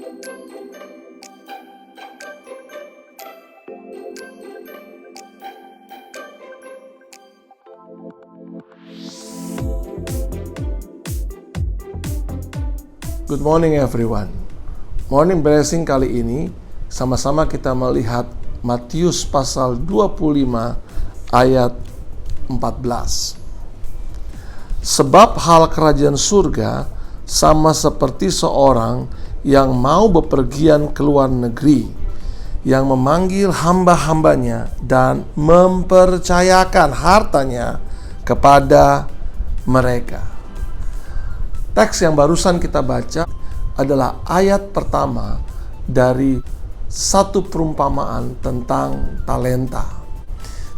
Good morning everyone. Morning blessing kali ini sama-sama kita melihat Matius pasal 25 ayat 14. Sebab hal kerajaan surga sama seperti seorang yang mau bepergian ke luar negeri, yang memanggil hamba-hambanya dan mempercayakan hartanya kepada mereka. Teks yang barusan kita baca adalah ayat pertama dari satu perumpamaan tentang talenta.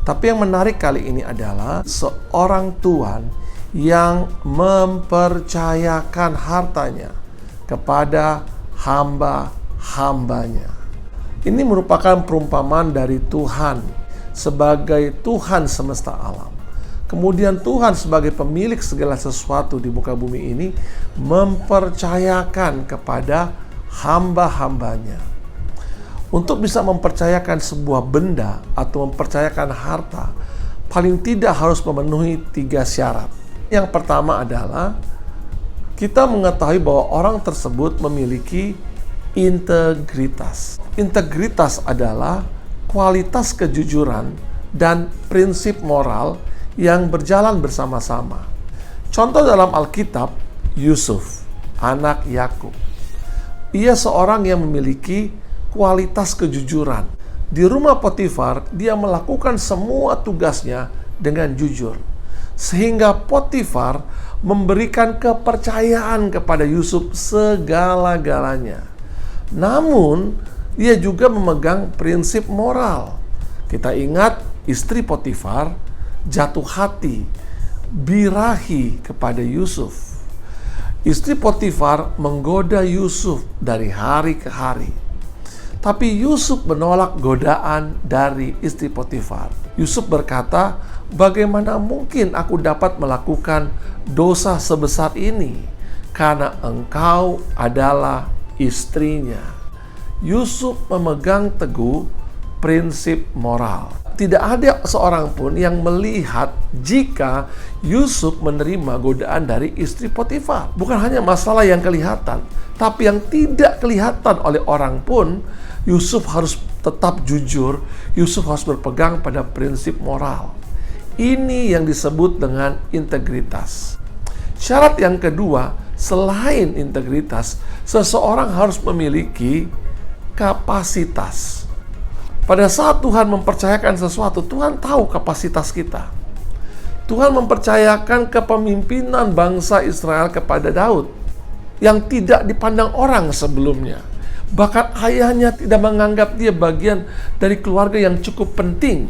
Tapi yang menarik kali ini adalah seorang tuan yang mempercayakan hartanya kepada hamba-hambanya. Ini merupakan perumpamaan dari Tuhan sebagai Tuhan semesta alam. Kemudian Tuhan sebagai pemilik segala sesuatu di muka bumi ini mempercayakan kepada hamba-hambanya. Untuk bisa mempercayakan sebuah benda atau mempercayakan harta, paling tidak harus memenuhi 3 syarat. Yang pertama adalah kita mengetahui bahwa orang tersebut memiliki integritas. Integritas adalah kualitas kejujuran dan prinsip moral yang berjalan bersama-sama. Contoh dalam Alkitab, Yusuf, anak Yakub. Ia seorang yang memiliki kualitas kejujuran. Di rumah Potifar, dia melakukan semua tugasnya dengan jujur. Sehingga Potifar memberikan kepercayaan kepada Yusuf segala-galanya. Namun, dia juga memegang prinsip moral. Kita ingat istri Potifar jatuh hati, birahi kepada Yusuf. Istri Potifar menggoda Yusuf dari hari ke hari. Tapi Yusuf menolak godaan dari istri Potifar. Yusuf berkata, "Bagaimana mungkin aku dapat melakukan dosa sebesar ini? Karena engkau adalah istrinya." Yusuf memegang teguh prinsip moral. Tidak ada seorang pun yang melihat jika Yusuf menerima godaan dari istri Potifar. Bukan hanya masalah yang kelihatan, tapi yang tidak kelihatan oleh orang pun, Yusuf harus tetap jujur, Yusuf harus berpegang pada prinsip moral. Ini yang disebut dengan integritas. Syarat yang kedua, selain integritas, seseorang harus memiliki kapasitas. Pada saat Tuhan mempercayakan sesuatu, Tuhan tahu kapasitas kita. Tuhan mempercayakan kepemimpinan bangsa Israel kepada Daud yang tidak dipandang orang sebelumnya. Bahkan ayahnya tidak menganggap dia bagian dari keluarga yang cukup penting.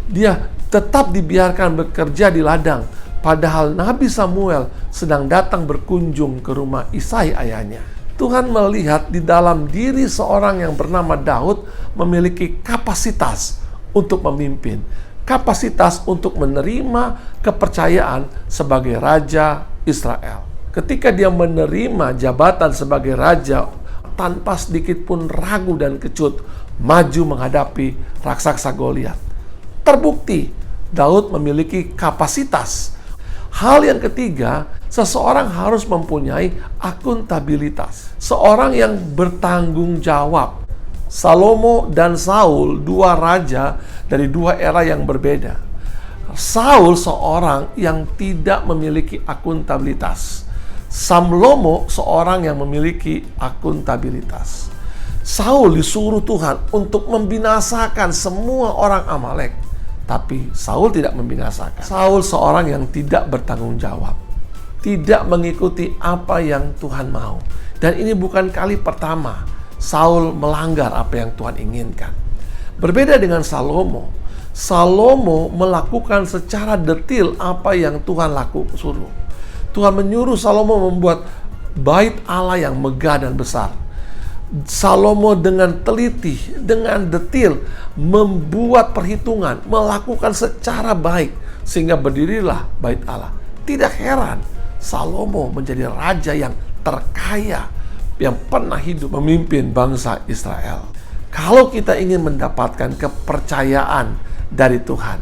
Dia tetap dibiarkan bekerja di ladang, padahal Nabi Samuel sedang datang berkunjung ke rumah Isai ayahnya. Tuhan melihat di dalam diri seorang yang bernama Daud memiliki kapasitas untuk memimpin, kapasitas untuk menerima kepercayaan sebagai Raja Israel. Ketika dia menerima jabatan sebagai Raja, tanpa sedikit pun ragu dan kecut, maju menghadapi raksasa Goliat. Terbukti, Daud memiliki kapasitas. Hal yang ketiga, seseorang harus mempunyai akuntabilitas. Seorang yang bertanggung jawab. Salomo dan Saul, 2 raja dari 2 era yang berbeda. Saul seorang yang tidak memiliki akuntabilitas. Salomo seorang yang memiliki akuntabilitas. Saul disuruh Tuhan untuk membinasakan semua orang Amalek. Tapi Saul tidak membinasakan. Saul seorang yang tidak bertanggung jawab. Tidak mengikuti apa yang Tuhan mau. Dan ini bukan kali pertama Saul melanggar apa yang Tuhan inginkan. Berbeda dengan Salomo. Salomo melakukan secara detil apa yang Tuhan suruh. Tuhan menyuruh Salomo membuat bait Allah yang megah dan besar. Salomo dengan teliti, dengan detil membuat perhitungan, melakukan secara baik sehingga berdirilah bait Allah. Tidak heran Salomo menjadi raja yang terkaya, yang pernah hidup memimpin bangsa Israel. Kalau kita ingin mendapatkan kepercayaan dari Tuhan,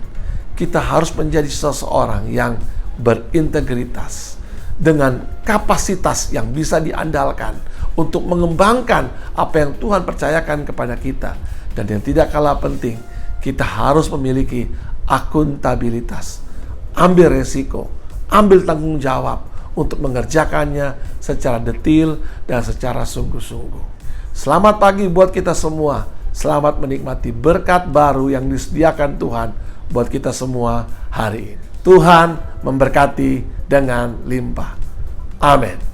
kita harus menjadi seseorang yang berintegritas, dengan kapasitas yang bisa diandalkan untuk mengembangkan apa yang Tuhan percayakan kepada kita. Dan yang tidak kalah penting, kita harus memiliki akuntabilitas, ambil resiko, ambil tanggung jawab untuk mengerjakannya secara detail dan secara sungguh-sungguh. Selamat pagi buat kita semua. Selamat menikmati berkat baru yang disediakan Tuhan buat kita semua hari ini. Tuhan memberkati dengan limpah. Amin.